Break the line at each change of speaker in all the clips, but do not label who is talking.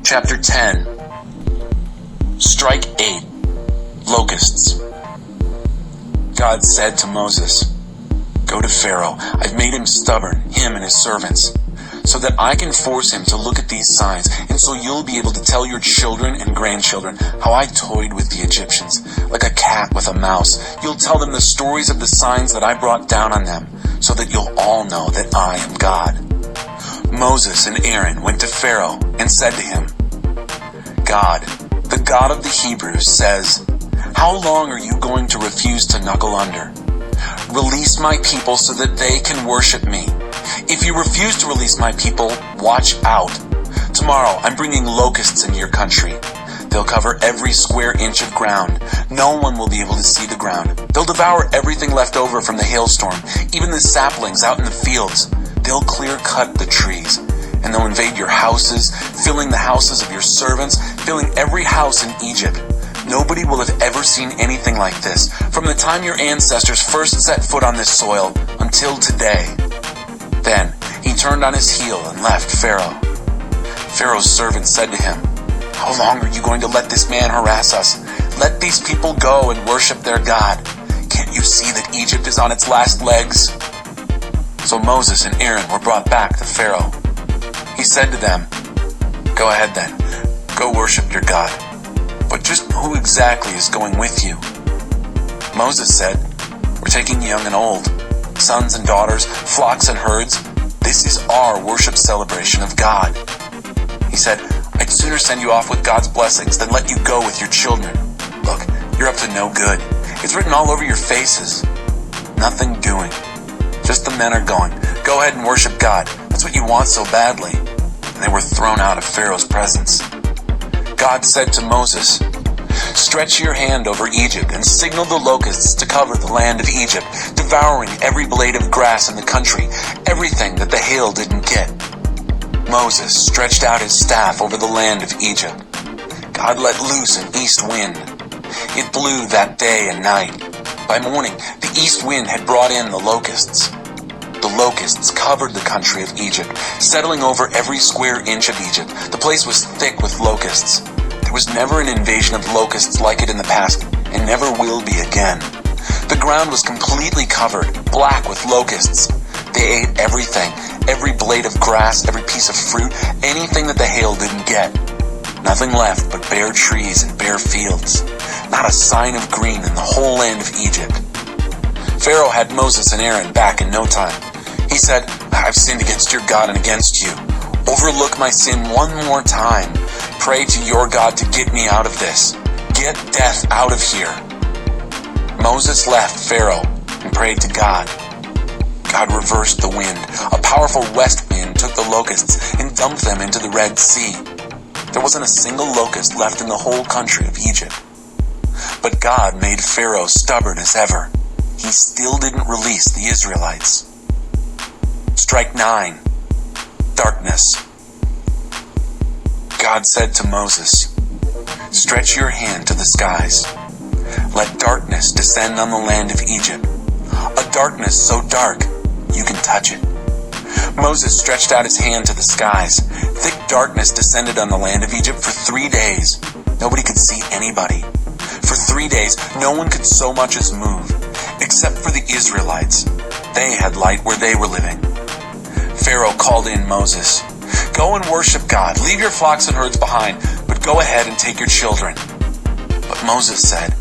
Chapter 10. Strike 8. Locusts. God said to Moses, "Go to Pharaoh. I've made him stubborn, him and his servants, so that I can force him to look at these signs, and so you'll be able to tell your children and grandchildren how I toyed with the Egyptians, like a cat with a mouse. You'll tell them the stories of the signs that I brought down on them, so that you'll all know that I am God." Moses and Aaron went to Pharaoh and said to him, "God, the God of the Hebrews, says, 'How long are you going to refuse to knuckle under? Release my people so that they can worship me. If you refuse to release my people, watch out. Tomorrow I'm bringing locusts into your country. They'll cover every square inch of ground. No one will be able to see the ground. They'll devour everything left over from the hailstorm, even the saplings out in the fields. They'll clear-cut the trees, and they'll invade your houses, filling the houses of your servants, filling every house in Egypt. Nobody will have ever seen anything like this, from the time your ancestors first set foot on this soil until today." Then he turned on his heel and left Pharaoh. Pharaoh's servants said to him, "How long are you going to let this man harass us? Let these people go and worship their God. Can't you see that Egypt is on its last legs?" So Moses and Aaron were brought back to Pharaoh. He said to them, "Go ahead then, go worship your God. But just who exactly is going with you?" Moses said, "We're taking young and old, sons and daughters, flocks and herds. This is our worship celebration of God." He said, "I'd sooner send you off with God's blessings than let you go with your children. Look, you're up to no good. It's written all over your faces. Nothing doing. Just the men are going. Go ahead and worship God. That's what you want so badly." And they were thrown out of Pharaoh's presence. God said to Moses, "Stretch your hand over Egypt and signal the locusts to cover the land of Egypt, devouring every blade of grass in the country, everything that the hail didn't get." Moses stretched out his staff over the land of Egypt. God let loose an east wind. It blew that day and night. By morning, the east wind had brought in the locusts. The locusts covered the country of Egypt, settling over every square inch of Egypt. The place was thick with locusts. There was never an invasion of locusts like it in the past, and never will be again. The ground was completely covered, black with locusts. They ate everything, every blade of grass, every piece of fruit, anything that the hail didn't get. Nothing left but bare trees and bare fields. Not a sign of green in the whole land of Egypt. Pharaoh had Moses and Aaron back in no time. He said, "I've sinned against your God and against you. Overlook my sin one more time. Pray to your God to get me out of this. Get death out of here." Moses left Pharaoh and prayed to God. God reversed the wind. A powerful west wind took the locusts and dumped them into the Red Sea. There wasn't a single locust left in the whole country of Egypt. But God made Pharaoh stubborn as ever. He still didn't release the Israelites. Strike 9. Darkness. God said to Moses, "Stretch your hand to the skies. Let darkness descend on the land of Egypt, a darkness so dark you can touch it." Moses stretched out his hand to the skies. Thick darkness descended on the land of Egypt for 3 days. Nobody could see anybody. For 3 days, no one could so much as move, except for the Israelites. They had light where they were living. Pharaoh called in Moses, "Go and worship God. Leave your flocks and herds behind, but go ahead and take your children." But Moses said,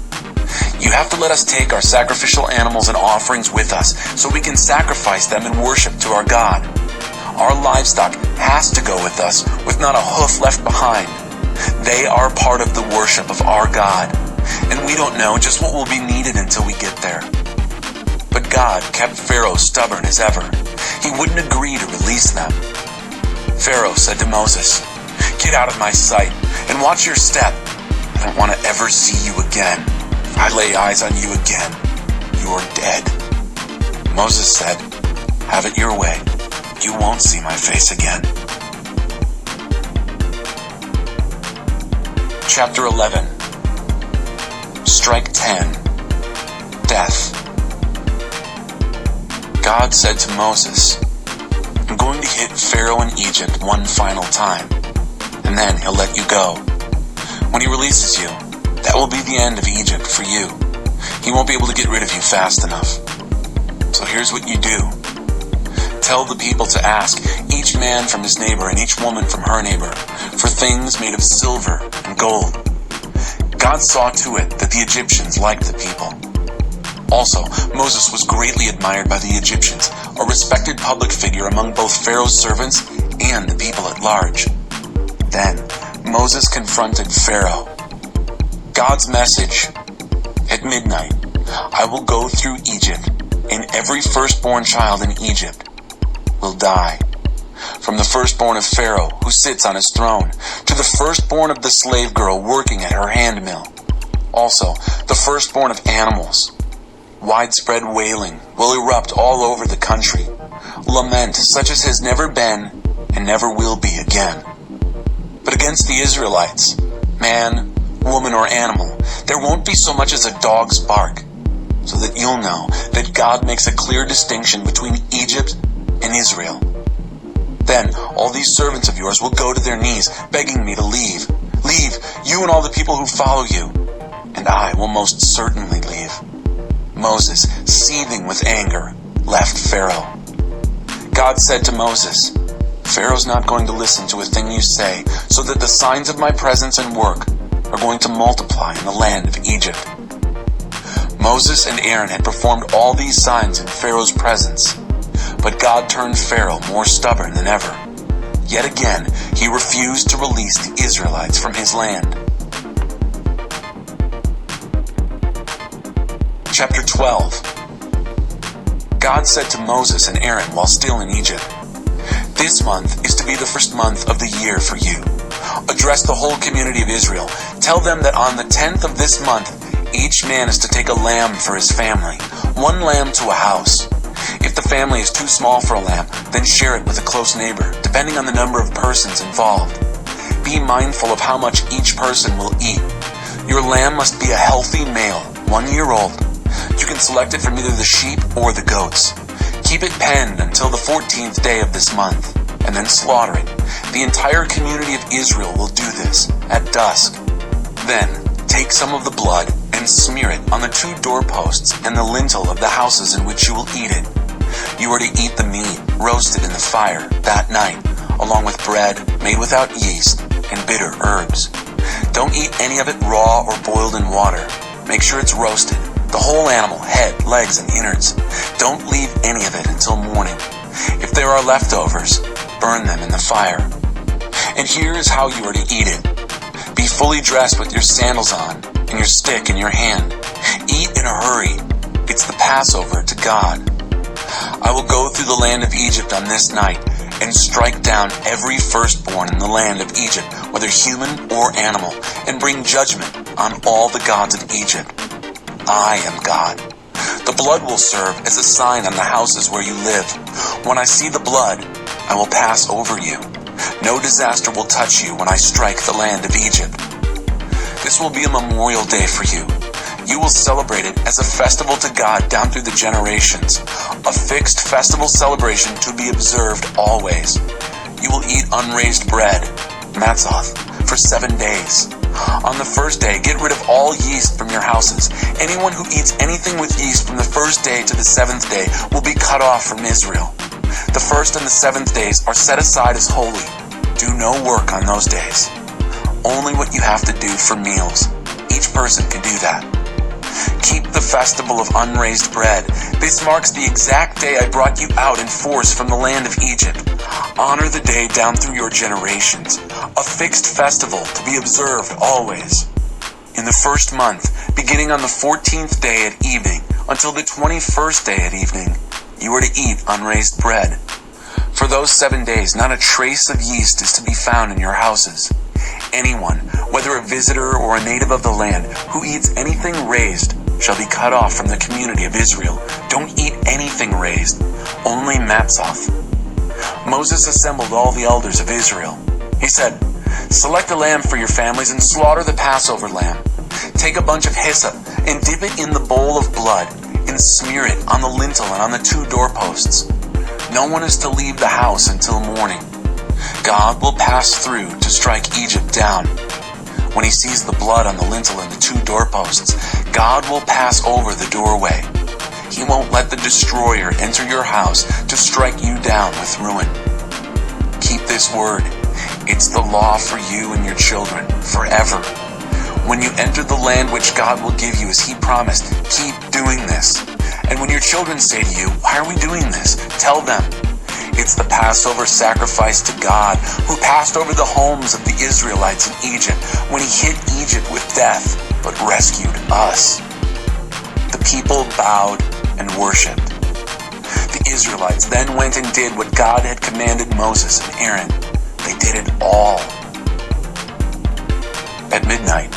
"You have to let us take our sacrificial animals and offerings with us, so we can sacrifice them and worship to our God. Our livestock has to go with us, with not a hoof left behind. They are part of the worship of our God, and we don't know just what will be needed until we get there." But God kept Pharaoh stubborn as ever. He wouldn't agree to release them. Pharaoh said to Moses, "Get out of my sight and watch your step. I don't want to ever see you again. If I lay eyes on you again, you're dead." Moses said, "Have it your way. You won't see my face again." Chapter 11. Strike 10. Death. God said to Moses, I'm going to hit Pharaoh in Egypt one final time, and then he'll let you go. When he releases you, that will be the end of Egypt for you. He won't be able to get rid of you fast enough. So here's what you do. Tell the people to ask, each man from his neighbor and each woman from her neighbor, for things made of silver and gold. God saw to it that the Egyptians liked the people. Also, Moses was greatly admired by the Egyptians, a respected public figure among both Pharaoh's servants and the people at large. Then, Moses confronted Pharaoh. God's message: at midnight, I will go through Egypt, and every firstborn child in Egypt will die. From the firstborn of Pharaoh, who sits on his throne, to the firstborn of the slave girl working at her hand mill. Also, the firstborn of animals. Widespread wailing will erupt all over the country. Lament such as has never been and never will be again. But against the Israelites, man, woman, or animal, there won't be so much as a dog's bark, so that you'll know that God makes a clear distinction between Egypt and Israel. Then all these servants of yours will go to their knees, begging me to leave. Leave, you and all the people who follow you, and I will most certainly leave. Moses, seething with anger, left Pharaoh. God said to Moses, Pharaoh's not going to listen to a thing you say, so that the signs of my presence and work are going to multiply in the land of Egypt. Moses and Aaron had performed all these signs in Pharaoh's presence, but God turned Pharaoh more stubborn than ever. Yet again, he refused to release the Israelites from his land. Chapter 12. God said to Moses and Aaron while still in Egypt, This month is to be the first month of the year for you. Address the whole community of Israel. Tell them that on the 10th of this month, each man is to take a lamb for his family, one lamb to a house. If the family is too small for a lamb, then share it with a close neighbor, depending on the number of persons involved. Be mindful of how much each person will eat. Your lamb must be a healthy male, 1 year old. You can select it from either the sheep or the goats. Keep it penned until the 14th day of this month, and then slaughter it. The entire community of Israel will do this at dusk. Then, take some of the blood and smear it on the 2 doorposts and the lintel of the houses in which you will eat it. You are to eat the meat roasted in the fire that night, along with bread made without yeast and bitter herbs. Don't eat any of it raw or boiled in water. Make sure it's roasted, the whole animal, head, legs, and innards. Don't leave any of it until morning. If there are leftovers, burn them in the fire. And here is how you are to eat it. Be fully dressed with your sandals on and your stick in your hand. Eat in a hurry. It's the Passover to God. I will go through the land of Egypt on this night and strike down every firstborn in the land of Egypt, whether human or animal, and bring judgment on all the gods of Egypt. I am God. The blood will serve as a sign on the houses where you live. When I see the blood, I will pass over you. No disaster will touch you when I strike the land of Egypt. This will be a memorial day for you. You will celebrate it as a festival to God down through the generations, a fixed festival celebration to be observed always. You will eat unraised bread, matzoth, for 7 days. On the first day, get rid of all yeast from your houses. Anyone who eats anything with yeast from the first day to the 7th day will be cut off from Israel. The 1st and the 7th days are set aside as holy. Do no work on those days. Only what you have to do for meals. Each person can do that. Keep the festival of unraised bread. This marks the exact day I brought you out in force from the land of Egypt. Honor the day down through your generations, a fixed festival to be observed always. In the 1st month, beginning on the 14th day at evening until the 21st day at evening, you are to eat unraised bread. For those 7 days, not a trace of yeast is to be found in your houses. Anyone, whether a visitor or a native of the land, who eats anything raised shall be cut off from the community of Israel. Don't eat anything raised, only matzoth. Moses assembled all the elders of Israel. He said, Select a lamb for your families and slaughter the Passover lamb. Take a bunch of hyssop and dip it in the bowl of blood. In and smear it on the lintel and on the 2 doorposts. No one is to leave the house until morning. God will pass through to strike Egypt down. When he sees the blood on the lintel and the 2 doorposts, God will pass over the doorway. He won't let the destroyer enter your house to strike you down with ruin. Keep this word. It's the law for you and your children forever. When you enter the land which God will give you as he promised, keep doing this. And when your children say to you, "Why are we doing this?" tell them, "It's the Passover sacrifice to God, who passed over the homes of the Israelites in Egypt when he hit Egypt with death, but rescued us." The people bowed and worshipped. The Israelites then went and did what God had commanded Moses and Aaron. They did it all. At midnight,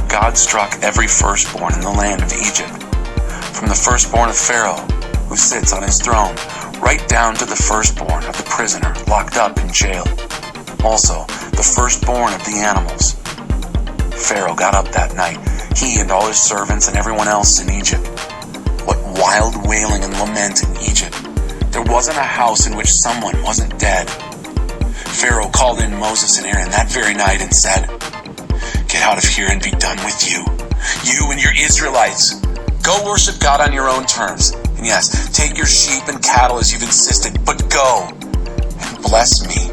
God struck every firstborn in the land of Egypt, from the firstborn of Pharaoh, who sits on his throne, right down to the firstborn of the prisoner locked up in jail. Also, the firstborn of the animals. Pharaoh got up that night, he and all his servants and everyone else in Egypt. What wild wailing and lament in Egypt. There wasn't a house in which someone wasn't dead. Pharaoh called in Moses and Aaron that very night and said, "Get out of here and be done with you. You and your Israelites. Go worship God on your own terms. And yes, take your sheep and cattle as you've insisted, but go and bless me."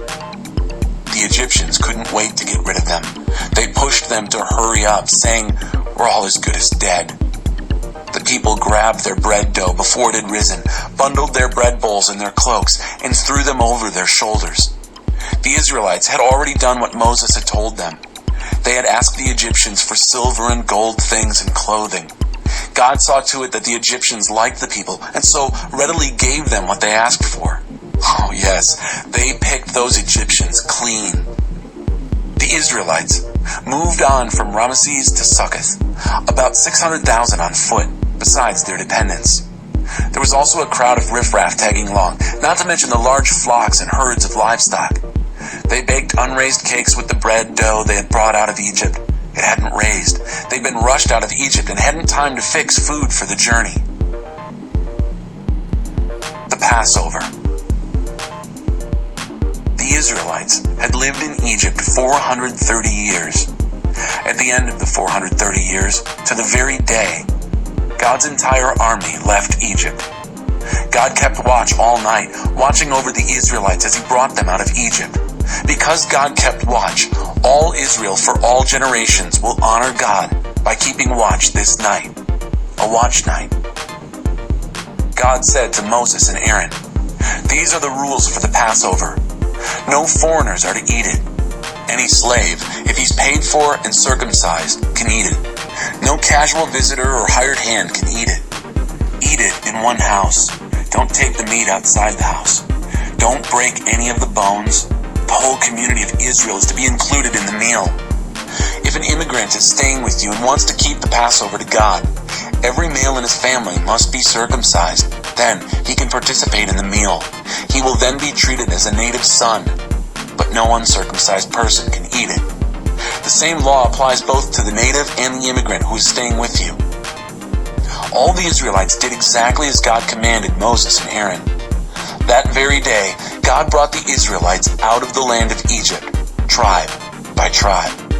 The Egyptians couldn't wait to get rid of them. They pushed them to hurry up, saying, "We're all as good as dead." The people grabbed their bread dough before it had risen, bundled their bread bowls in their cloaks, and threw them over their shoulders. The Israelites had already done what Moses had told them. They had asked the Egyptians for silver and gold things and clothing. God saw to it that the Egyptians liked the people, and so readily gave them what they asked for. Oh yes, they picked those Egyptians clean. The Israelites moved on from Ramesses to Succoth, about 600,000 on foot, besides their dependents. There was also a crowd of riffraff tagging along, not to mention the large flocks and herds of livestock. They baked unraised cakes with the bread dough they had brought out of Egypt. It hadn't raised. They'd been rushed out of Egypt and hadn't time to fix food for the journey. The Passover. The Israelites had lived in Egypt 430 years. At the end of the 430 years, to the very day, God's entire army left Egypt. God kept watch all night, watching over the Israelites as he brought them out of Egypt. Because God kept watch, all Israel for all generations will honor God by keeping watch this night, a watch night. God said to Moses and Aaron, "These are the rules for the Passover. No foreigners are to eat it. Any slave, if he's paid for and circumcised, can eat it. No casual visitor or hired hand can eat it. Eat it in one house. Don't take the meat outside the house. Don't break any of the bones. The whole community of Israel is to be included in the meal. If an immigrant is staying with you and wants to keep the Passover to God, every male in his family must be circumcised. Then he can participate in the meal. He will then be treated as a native son, but no uncircumcised person can eat it. The same law applies both to the native and the immigrant who is staying with you." All the Israelites did exactly as God commanded Moses and Aaron. That very day, God brought the Israelites out of the land of Egypt, tribe by tribe.